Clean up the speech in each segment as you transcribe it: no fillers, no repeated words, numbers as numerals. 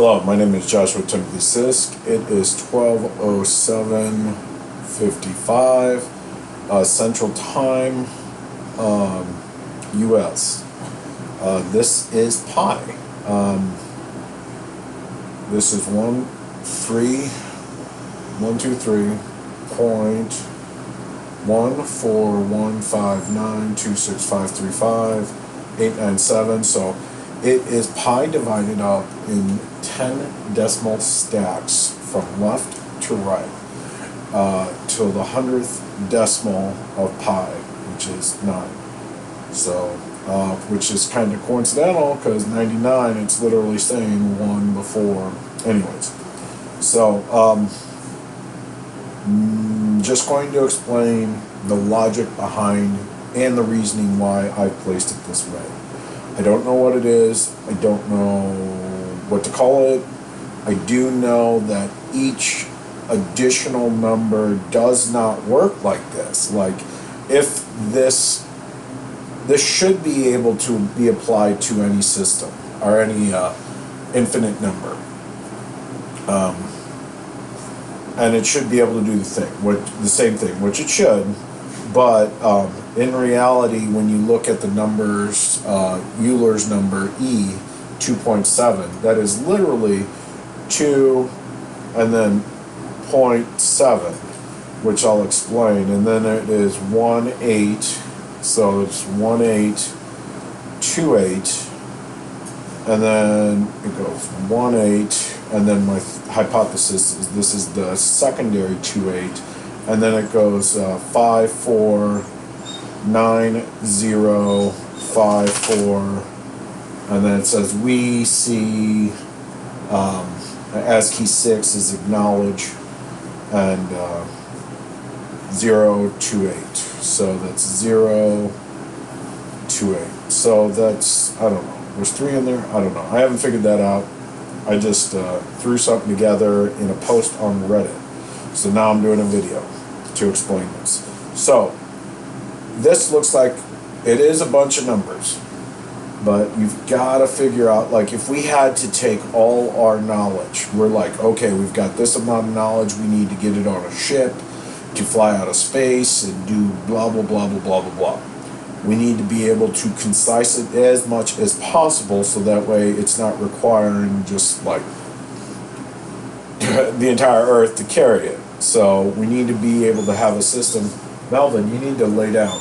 Hello, my name is Joshua Timothy Sisk. It is 12:07:55 Central Time, U.S. This is pi. This is 1.3.1415926535897. So it is pi divided up in 10 decimal stacks from left to right till the 100th decimal of pi, which is 9. So, which is kind of coincidental because 99, it's literally saying 1 before. Anyways, so just going to explain the logic behind and the reasoning why I placed it this way. I don't know what it is. I don't know what to call it. I do know that each additional number does not work like this. Like, if this should be able to be applied to any system or any infinite number. And it should be able to do the same thing, which it should. But in reality, when you look at the numbers, Euler's number E, 2.7, that is literally 2 and then 0.7, which I'll explain. And then it is 1/8, so it's 1/8, 2/8, and then it goes 1/8, and then my hypothesis is this is the secondary 2/8. And then it goes 5, 4, 9, 0, 5, 4, and then it says we see ASCII 6 is acknowledge, and 0, 2, 8. So that's 0, 2, 8. So that's, I don't know. There's 3 in there. I don't know. I haven't figured that out. I just threw something together in a post on Reddit. So now I'm doing a video to explain this. So this looks like it is a bunch of numbers, but you've got to figure out, like, if we had to take all our knowledge, we're like, okay, we've got this amount of knowledge, we need to get it on a ship to fly out of space and do blah blah blah blah blah blah blah. We need to be able to concise it as much as possible, so that way it's not requiring just like the entire Earth to carry it. So we need to be able to have a system. Melvin, you need to lay down.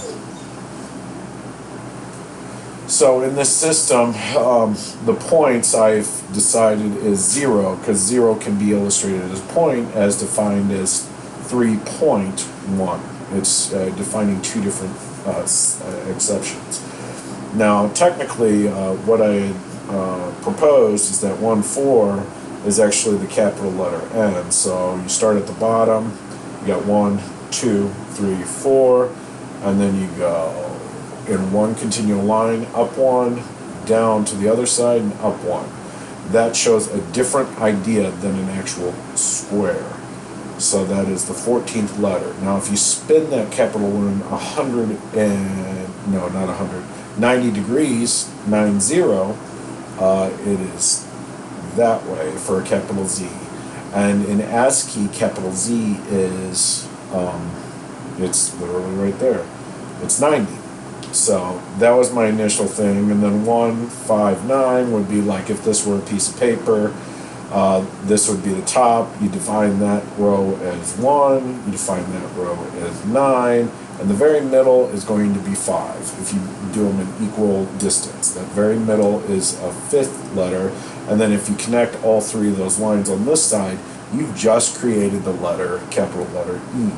So in this system, the points I've decided is 0, because 0 can be illustrated as point as defined as 3.1. It's defining 2 different exceptions. Now, technically, what I proposed is that 1,4 is actually the capital letter N. So you start at the bottom, you got 1, 2, 3, 4, and then you go in one continual line, up 1, down to the other side, and up 1. That shows a different idea than an actual square. So that is the 14th letter. Now, if you spin that capital N 90 degrees, 90, it is that way for a capital Z. And in ASCII, capital Z is, it's literally right there. It's 90. So that was my initial thing. And then 159 would be like if this were a piece of paper. This would be the top. You define that row as 1, you define that row as 9, and the very middle is going to be 5 if you do them in equal distance. That very middle is a 5th letter, and then if you connect all 3 of those lines on this side, you've just created the letter, capital letter E,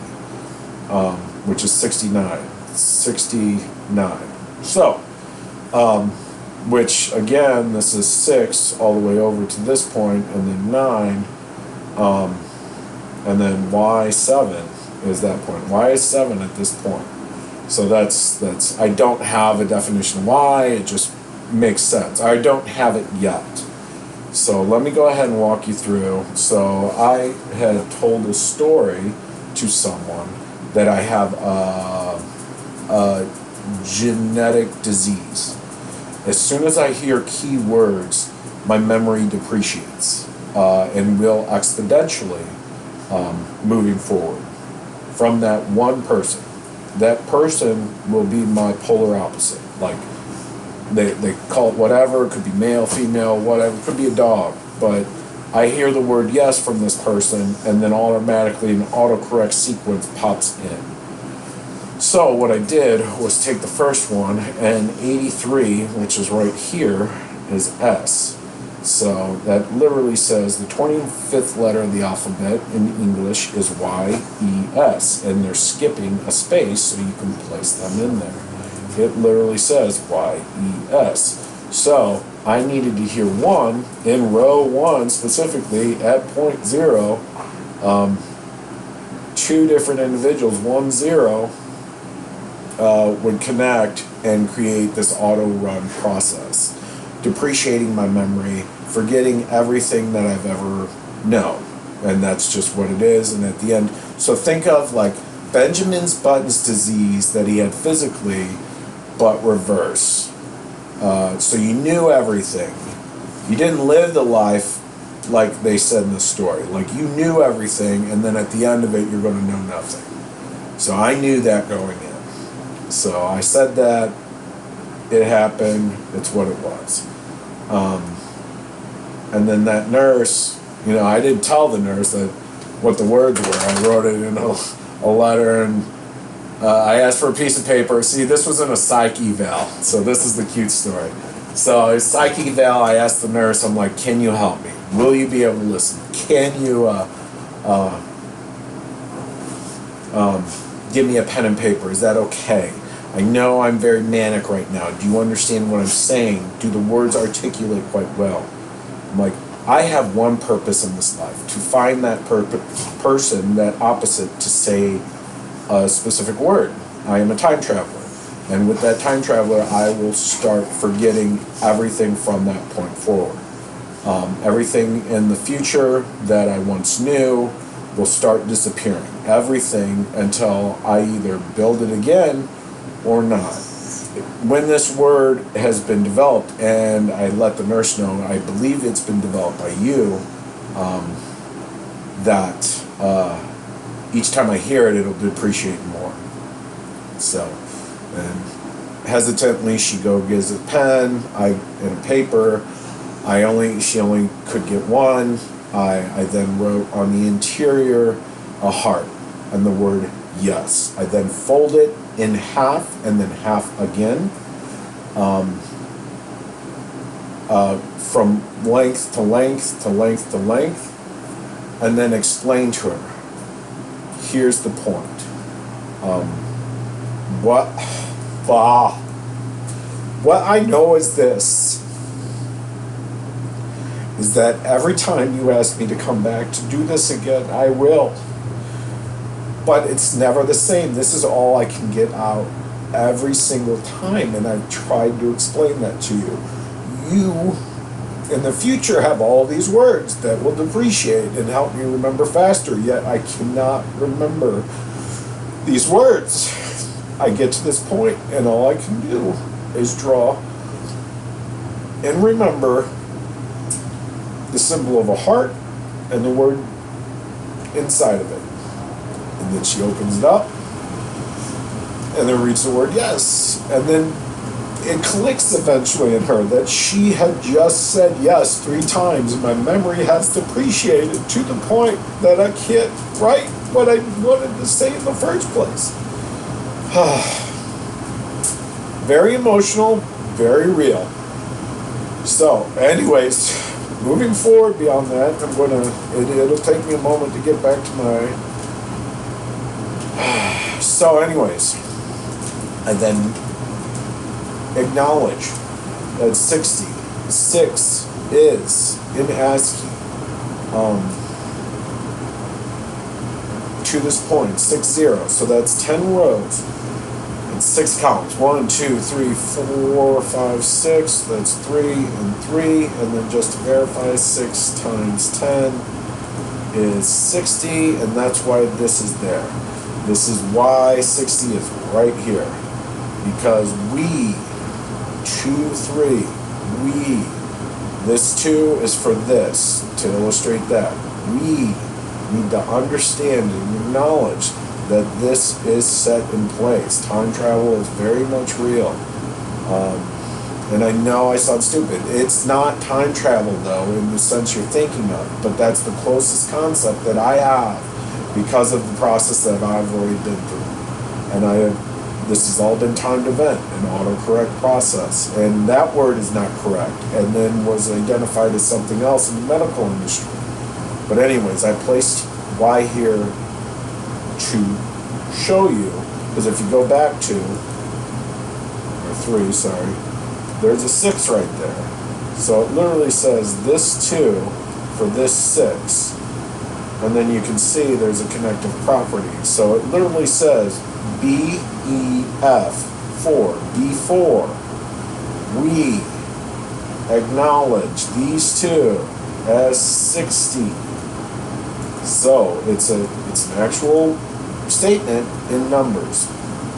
which is 69. 69. So, which again, this is 6 all the way over to this point, and then 9, and then Y7 is that point. Y is 7 at this point. So that's I don't have a definition of Y, it just makes sense. I don't have it yet. So let me go ahead and walk you through. So I had told a story to someone that I have a genetic disease. As soon as I hear keywords, my memory depreciates. and will exponentially moving forward from that one person. That person will be my polar opposite. Like, they call it whatever, it could be male, female, whatever, it could be a dog, but I hear the word yes from this person, and then automatically an autocorrect sequence pops in. So what I did was take the first one, and 83, which is right here, is S. So that literally says the 25th letter of the alphabet in English is Y-E-S, and they're skipping a space so you can place them in there. It literally says Y-E-S. So I needed to hear one in row 1 specifically at point 0, two different individuals, 1, 0, would connect and create this auto run process, depreciating my memory, forgetting everything that I've ever known, and that's just what it is. And at the end, so think of like Benjamin Button's disease that he had physically, but reverse. So you knew everything. You didn't live the life like they said in the story. Like, you knew everything, and then at the end of it, you're going to know nothing. So I knew that going in. So I said that. It happened. It's what it was. And then that nurse, I didn't tell the nurse that what the words were. I wrote it in a letter, and I asked for a piece of paper. See, this was in a psych eval, so this is the cute story. So a psych eval, I asked the nurse, I'm like, can you help me? Will you be able to listen? Can you give me a pen and paper? Is that okay? I know I'm very manic right now. Do you understand what I'm saying? Do the words articulate quite well? I'm like, I have one purpose in this life, to find that person, that opposite, to say a specific word. I am a time traveler. And with that time traveler, I will start forgetting everything from that point forward. Everything in the future that I once knew will start disappearing. Everything until I either build it again or not. When this word has been developed, and I let the nurse know, I believe it's been developed by you, that each time I hear it, it'll depreciate more. So, and hesitantly, she gives a pen, and a paper. She only could get one. I then wrote on the interior a heart and the word yes. I then fold it in half and then half again, from length to length to length to length, and then explain to her, here's the point. What I know is this, is that every time you ask me to come back to do this again, I will. But it's never the same. This is all I can get out every single time, and I've tried to explain that to you. You, in the future, have all these words that will depreciate and help me remember faster, yet I cannot remember these words. I get to this point, and all I can do is draw and remember the symbol of a heart and the word inside of it. And then she opens it up and then reads the word yes. And then it clicks eventually in her that she had just said yes 3 times, and my memory has depreciated to the point that I can't write what I wanted to say in the first place. Very emotional, very real. So, anyways, moving forward beyond that, it'll take me a moment to get back to my... So anyways, I then acknowledge that 60, 6 is in ASCII. To this point, 6-0, so that's 10 rows and 6 columns. 1, 2, 3, 4, 5, 6. That's 3 and 3, and then just to verify, 6 times 10 is 60, and that's why this is there. This is why 60 is right here, because we, 2, 3, we, This 2 is for this, to illustrate that. We need to understand and acknowledge that this is set in place. Time travel is very much real. And I know I sound stupid. It's not time travel, though, in the sense you're thinking of, but that's the closest concept that I have because of the process that I've already been through. And this has all been timed event, an autocorrect process. And that word is not correct, and then was identified as something else in the medical industry. But anyways, I placed Y here to show you, because if you go back to, or 3, sorry, there's a 6 right there. So it literally says this 2 for this 6. And then you can see there's a connective property. So it literally says BEF 4, B4. We acknowledge these 2 as 60. So it's an actual statement in numbers.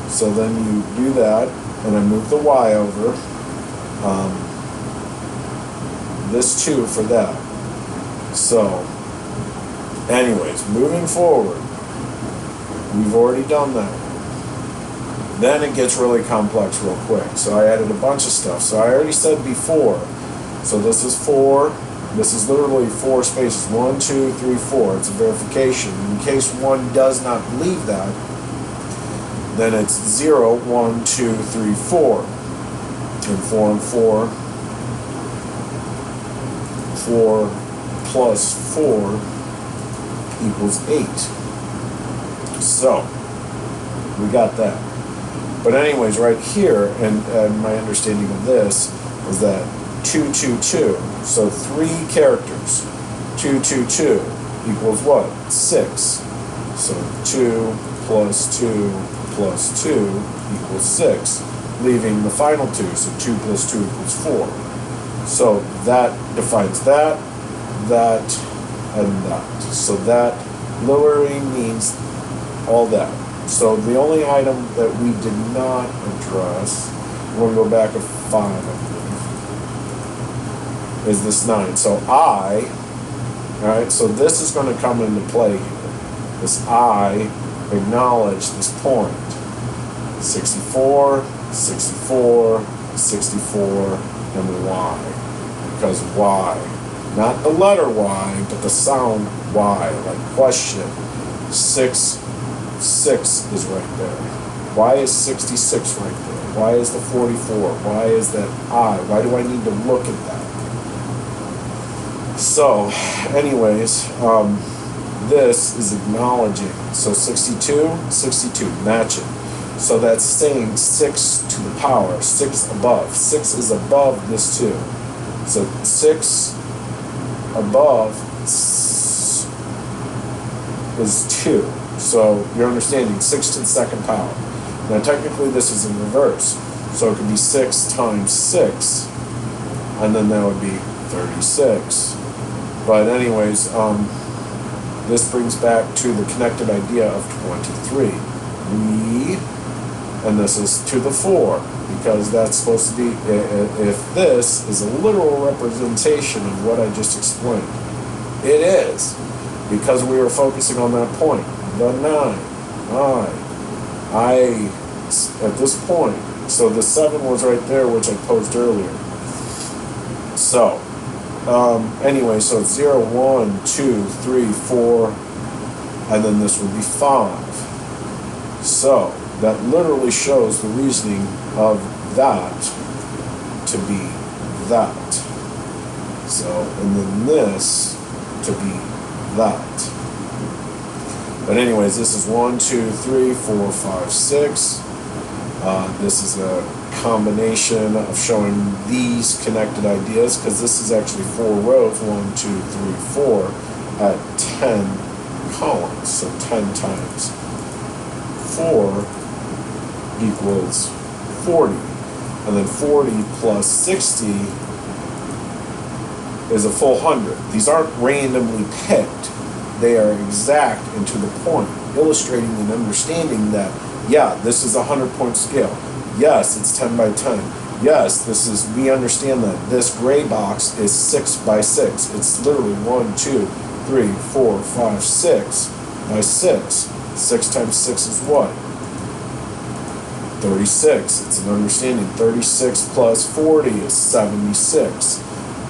So then you do that, and I move the Y over. This 2 for that. So, anyways, moving forward, we've already done that. Then it gets really complex real quick. So I added a bunch of stuff. So I already said before. So this is 4. This is literally 4 spaces. 1, 2, 3, 4. It's a verification. In case one does not believe that, then it's 0, 1, 2, 3, 4. And 4 and 4. 4 plus 4 equals 8. So, we got that. But anyways, right here, and my understanding of this is that 2, 2, 2. So 3 characters. 2, 2, 2 equals what? 6. So 2 plus 2 plus 2 equals 6, leaving the final 2. So 2 plus 2 equals 4. So that defines that, and that. So that literally means all that. So the only item that we did not address, we're going to go back a 5, I believe, is this 9. So alright, so this is going to come into play here. This I acknowledge this point. 64, 64, 64, and Y. Because Y, not the letter Y, but the sound Y, like question. 6 is right there. Why is 66 right there? Why is the 44? Why is that I? Why do I need to look at that? So, anyways, this is acknowledging. So 62, matching. So that's saying 6 to the power, 6 above. 6 is above this 2. So 6 above is 2. So you're understanding 6 to the 2nd power. Now technically this is in reverse. So it could be 6 times 6, and then that would be 36. But anyways, this brings back to the connected idea of 23. And this is to the 4, because that's supposed to be, if this is a literal representation of what I just explained. It is, because we were focusing on that point. The 9, I, at this point, so the 7 was right there, which I posed earlier. So, anyway, so it's 0, 1, 2, 3, 4, and then this would be 5. So, that literally shows the reasoning of that to be that. So, and then this to be that. But anyways, this is 1, 2, 3, 4, 5, 6. This is a combination of showing these connected ideas, because this is actually 4 rows, 1, 2, 3, 4, at 10 columns, so 10 times 4 equals 40. And then 40 plus 60 is a full 100. These aren't randomly picked. They are exact and to the point, illustrating and understanding that, yeah, this is a 100-point scale. Yes, it's 10 by 10. yes, we understand that this gray box is 6 by 6. It's literally 1, 2, 3, 4, 5, 6 by 6. 6 times 6 is what? 36. It's an understanding. 36 plus 40 is 76.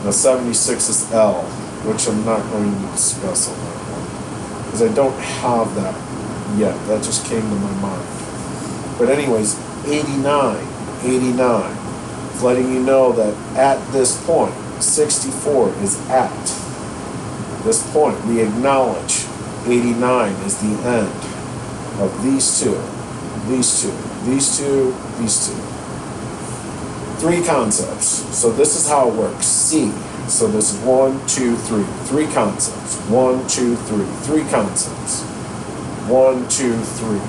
Now 76 is L, which I'm not going to discuss on that one, because I don't have that yet. That just came to my mind. But anyways, 89. 89. It's letting you know that at this point, 64 is at this point. We acknowledge 89 is the end of these two, these two, these two, these two. 3 concepts. So this is how it works. C. So this is 1, 2, 3. 3 concepts. 1, 2, 3. 3 concepts. 1, 2, 3.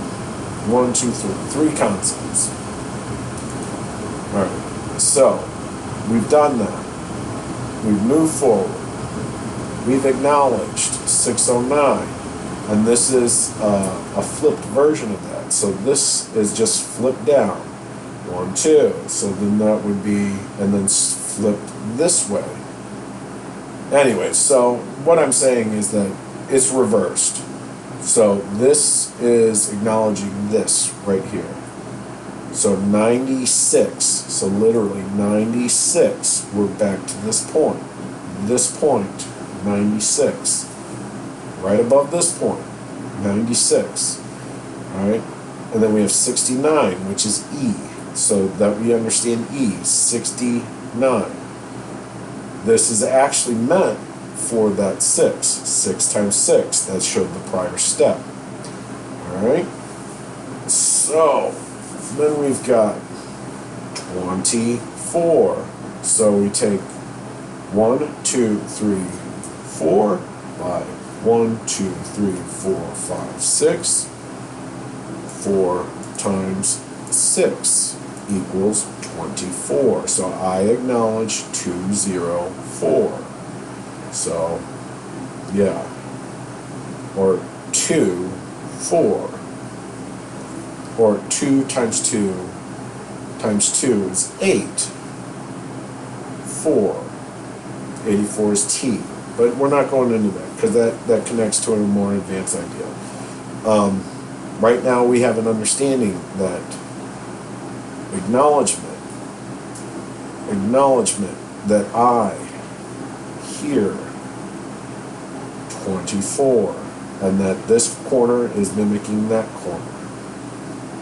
1, 2, 3. 3 concepts. Alright. So we've done that. We've moved forward. We've acknowledged 609. And this is a flipped version of that. So this is just flipped down. 1, 2. So then that would be, and then flipped this way. Anyway, so what I'm saying is that it's reversed. So this is acknowledging this right here. So 96. So literally 96. We're back to this point. This point, 96. Right above this point, 96. Alright? And then we have 69, which is E. So that we understand E, 69. This is actually meant for that 6. 6 times 6. That showed the prior step. Alright? So, then we've got 24. So we take 1, 2, 3, 4 by 1, 2, 3, 4, 5, 6. 4 times 6 equals 24. So I acknowledge 204. So, yeah. Or 2, 4. Or 2 times 2 times 2 is 8. 4. 84 is T. But we're not going into that, because that connects to a more advanced idea. Right now we have an understanding that acknowledgement that I hear 24, and that this corner is mimicking that corner.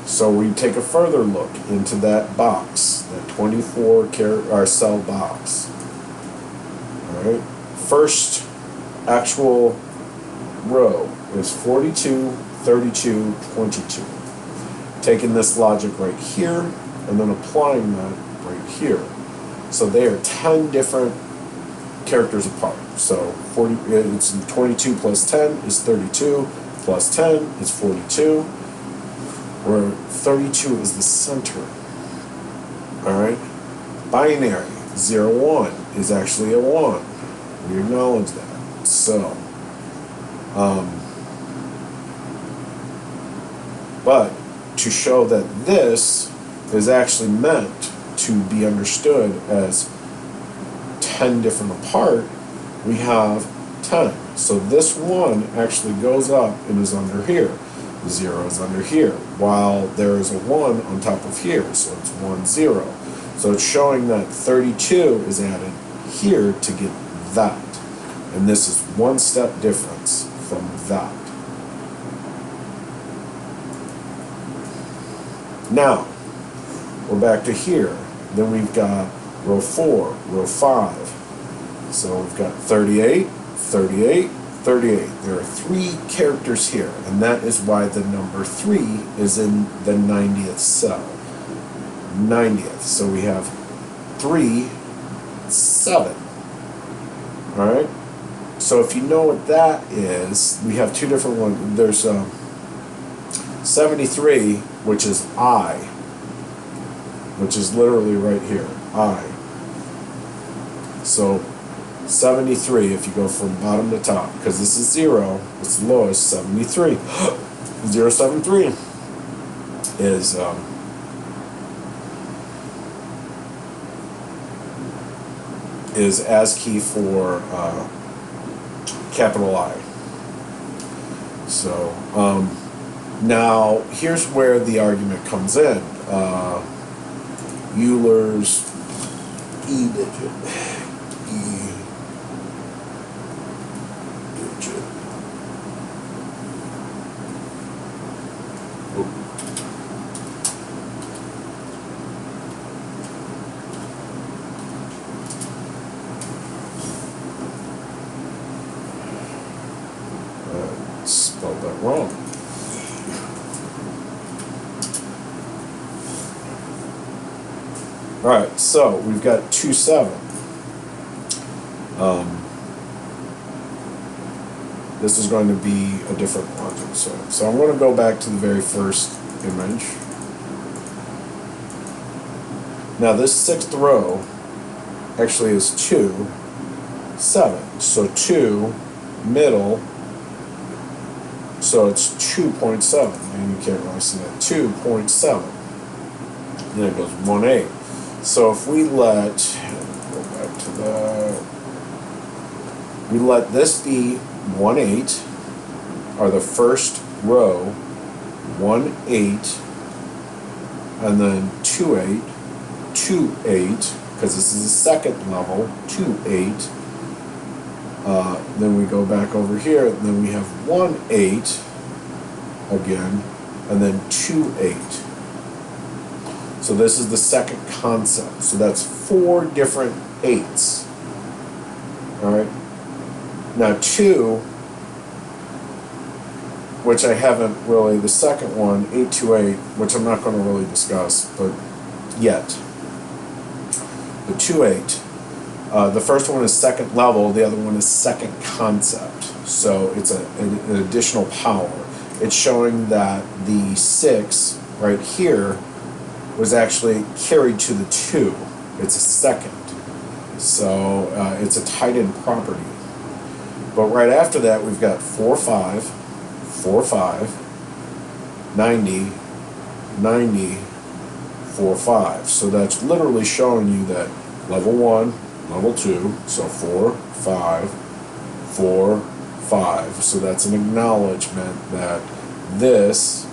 So we take a further look into that box, that 24 cell box. Alright, first actual row is 42, 32, 22. Taking this logic right here and then applying that right here. So they are 10 different characters apart. So 40, it's 22 plus 10 is 32, plus 10 is 42, where 32 is the center. Alright? Binary, 0, 1 is actually a 1. We acknowledge that. So, but to show that this is actually meant to be understood as 10 different apart, we have 10. So this 1 actually goes up and is under here. 0 is under here, while there is a 1 on top of here, so it's 1, 0. So it's showing that 32 is added here to get that. And this is 1 step difference from that. Now, we're back to here. Then we've got row 4, row 5. So we've got 38, 38, 38. There are 3 characters here, and that is why the number 3 is in the 90th cell. 90th. So we have 3, 7. Alright? So if you know what that is, we have 2 different ones. There's 73, which is I, which is literally right here, I. So 73, if you go from bottom to top, because this is 0, it's the lowest, 73. 073 is is ASCII for capital I. So now here's where the argument comes in. Euler's E digit. E digit. Spelled that wrong. All right, so we've got 2,7. This is going to be a different logic set. So I'm going to go back to the very first image. Now this sixth row actually is 2, 7. So 2, middle, so it's 2.7. And you can't really see that. 2.7. Then it goes 1/8. So if we let, go back to that, we let this be 1/8, or the first row, 1/8, and then 2/8, 2/8, because this is the second level, 2/8. Then we go back over here, and then we have 1/8 again, and then 2/8. So this is the second concept. So that's 4 different 8s. All right. Now 2, which I haven't really, the second one, 828, which I'm not going to really discuss, but yet. The 2/8. The first one is second level, the other one is second concept. So it's an additional power. It's showing that the 6 right here was actually carried to the 2. It's a second. So it's a tight-end property. But right after that, we've got 4, 5, 4, 5, 90, 90, 4, 5. So that's literally showing you that level 1, level 2, so 4, 5, 4, 5. So that's an acknowledgement that this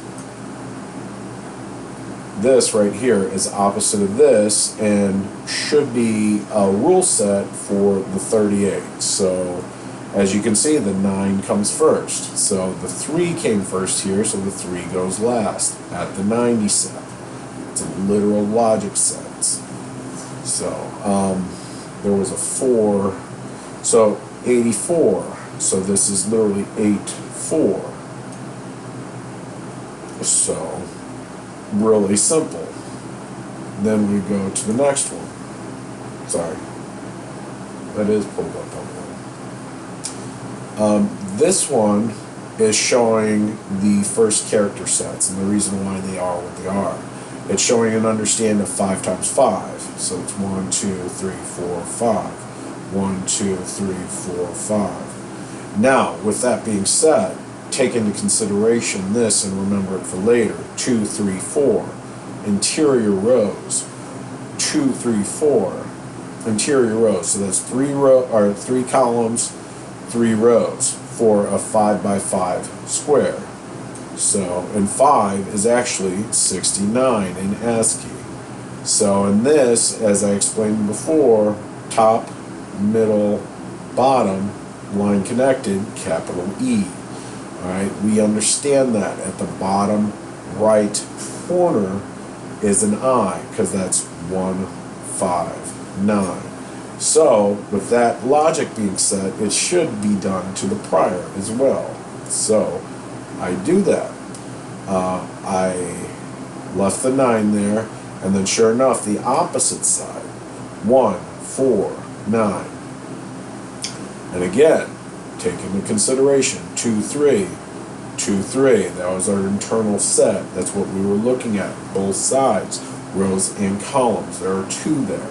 right here is opposite of this and should be a rule set for the 38. So as you can see, the 9 comes first. So the 3 came first here, so the 3 goes last at the 90 set. It's a literal logic sense. So there was a 4, so 84. So this is literally 8, 4. So really simple. Then we go to the next one. Sorry, that is pulled up on one. This one is showing the first character sets and the reason why they are what they are. It's showing an understand of 5 times 5. So it's 1, 2, 3, 4, 5. 1, 2, 3, 4, 5. Now, with that being said, take into consideration this and remember it for later. 2, 3, 4. Interior rows. 2, 3, 4. Interior rows. So that's 3 columns, 3 rows for a 5 by 5 square. So, and 5 is actually 69 in ASCII. So in this, as I explained before, top, middle, bottom, line connected, capital E. Alright, we understand that at the bottom right corner is an I, because that's 1, 5, 9. So, with that logic being said, it should be done to the prior as well. So, I do that. I left the 9 there, and then sure enough, the opposite side, 1, 4, 9. And again, take into consideration 2, 3, 2, 3. That was our internal set. That's what we were looking at, both sides, rows and columns. There are 2 there.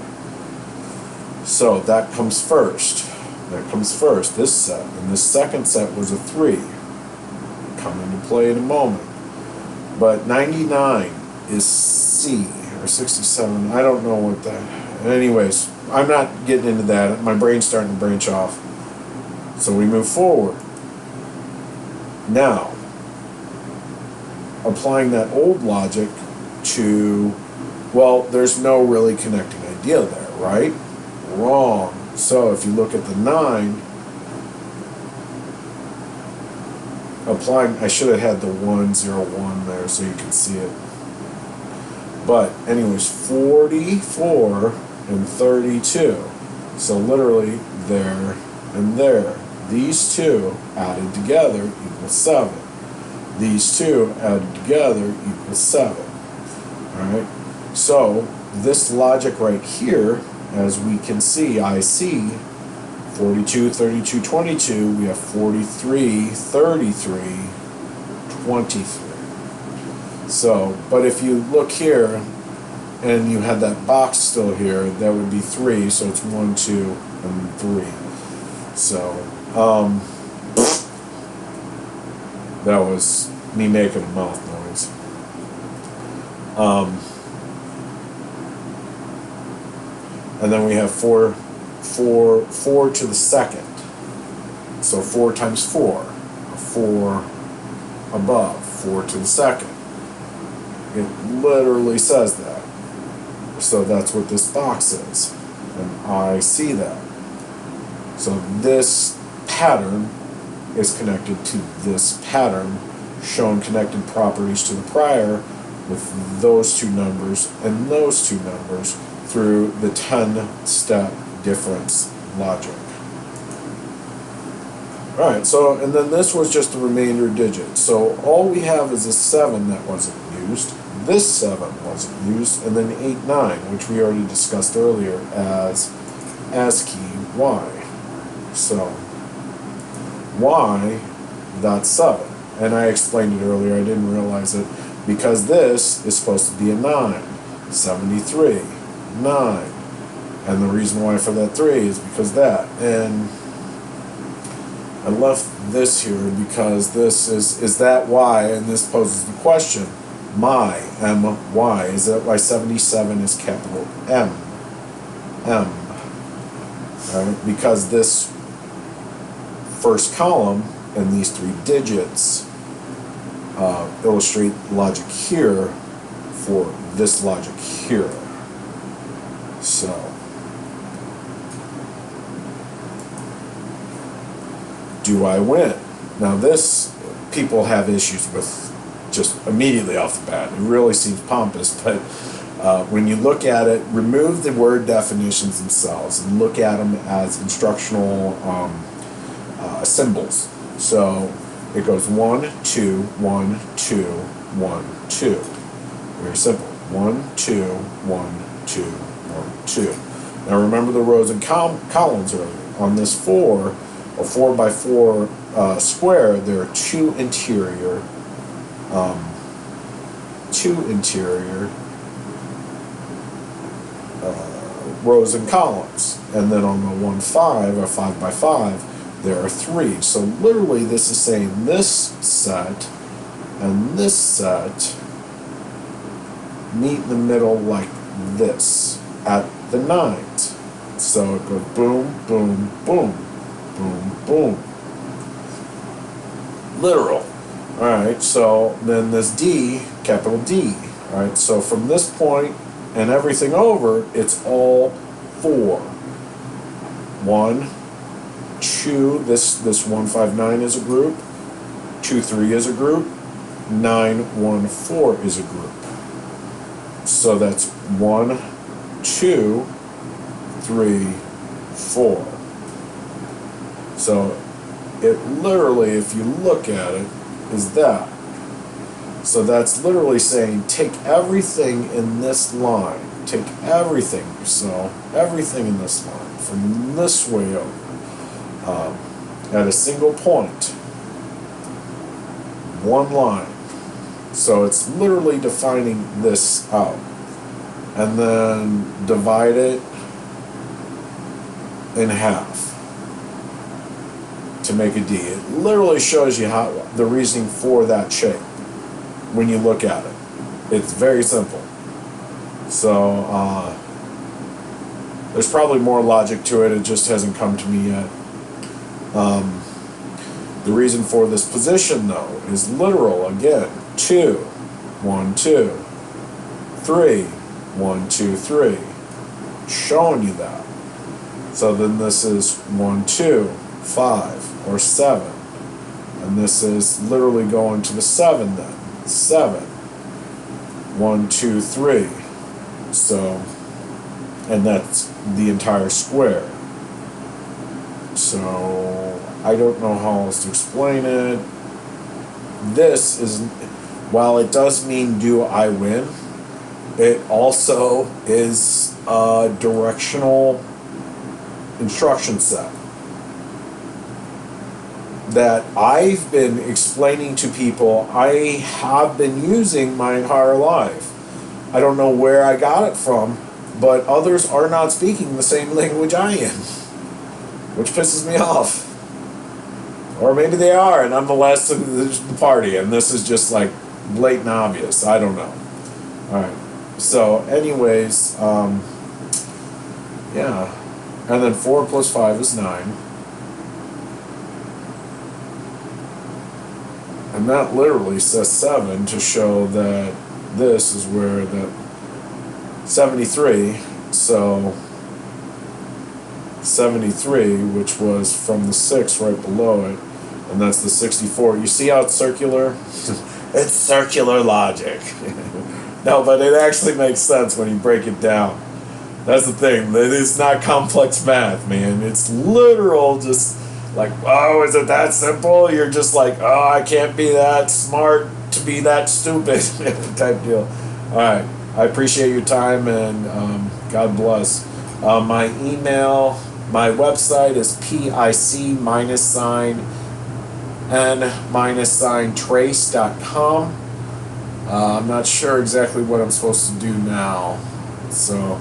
So that comes first. That comes first, this set. And this second set was a 3. Come into play in a moment. But 99 is C, or 67. I don't know what that... Anyways, I'm not getting into that. My brain's starting to branch off. So we move forward. Now, applying that old logic to, well, there's no really connecting idea there, right? Wrong. So if you look at the 9, applying, I should have had the 101 there so you can see it. But anyways, 44 and 32. So literally there and there. These two added together equals 7. These two added together equals 7. Alright? So this logic right here, as we can see, I see 42, 32, 22, we have 43, 33, 23. So, but if you look here, and you had that box still here, that would be 3, so it's 1, 2, and 3. So, that was me making a mouth noise. And then we have 4 to the second. So 4 times 4. 4 above, 4 to the second. It literally says that. So that's what this box is. And I see that. So this pattern is connected to this pattern, showing connected properties to the prior with those two numbers and those two numbers through the 10-step difference logic. Alright, so, and then this was just the remainder digit. So all we have is a 7 that wasn't used, this 7 wasn't used, and then 8, 9, which we already discussed earlier as ASCII Y. So, Y, that's 7. And I explained it earlier, I didn't realize it, because this is supposed to be a 9. 73, 9. And the reason why for that 3 is because that. And I left this here because this is that Y, and this poses the question, my, M-Y, is that why 77 is capital M? M. Right? Because this first column and these 3 digits illustrate logic here for this logic here. So, do I win? Now this, people have issues with just immediately off the bat. It really seems pompous, but when you look at it, remove the word definitions themselves and look at them as instructional symbols. So it goes 1, 2, 1, 2, 1, 2. Very simple. 1, 2, 1, 2, 1, 2. Now remember the rows and columns earlier. On this 4, a 4 by 4 square, there are 2 interior rows and columns, and then on the 1, 5 or 5 by 5, there are 3. So literally, this is saying this set and this set meet in the middle like this at the 9s. So it goes boom, boom, boom. Boom, boom. Literal. Alright, so then this D, capital D. Alright, so from this point and everything over, it's all 4. 1, 2, this 159 is a group, 2, 3 is a group, 9, 1, 4 is a group. So that's 1, 2, 3, 4. So it literally, if you look at it, is that. So that's literally saying take everything in this line, take everything, so everything in this line, from this way over, at a single point, one line. So it's literally defining this out. And then divide it in half to make a D. It literally shows you how the reasoning for that shape when you look at it. It's very simple. So There's probably more logic to it. It just hasn't come to me yet. The reason for this position, though, is literal again. 2, 1, 2, 3, 1, 2, 3. Showing you that. So then this is 1, 2, 5, or 7. And this is literally going to the 7 then. 7. 1, 2, 3. So, and that's the entire square. So, I don't know how else to explain it. This is, while it does mean do I win, it also is a directional instruction set that I've been explaining to people I have been using my entire life. I don't know where I got it from, but others are not speaking the same language I am, which pisses me off. Or maybe they are, and I'm the last of the party, and this is just like blatant obvious. I don't know. Alright. So, anyways, yeah. And then 4 plus 5 is 9. And that literally says 7 to show that this is where the 73, so 73, which was from the 6 right below it, and that's the 64. You see how it's circular? It's circular logic. No, but it actually makes sense when you break it down. That's the thing. It is not complex math, man. It's literal, just like, oh, is it that simple? You're just like, oh, I can't be that smart to be that stupid type deal. All right. I appreciate your time, and God bless. My email, my website is pic-n-trace.com. I'm not sure exactly what I'm supposed to do now. So,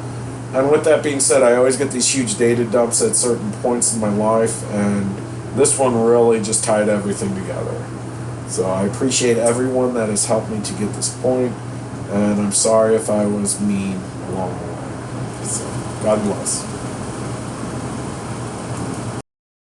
and with that being said, I always get these huge data dumps at certain points in my life, and this one really just tied everything together. So I appreciate everyone that has helped me to get this point, and I'm sorry if I was mean along the way. So, God bless.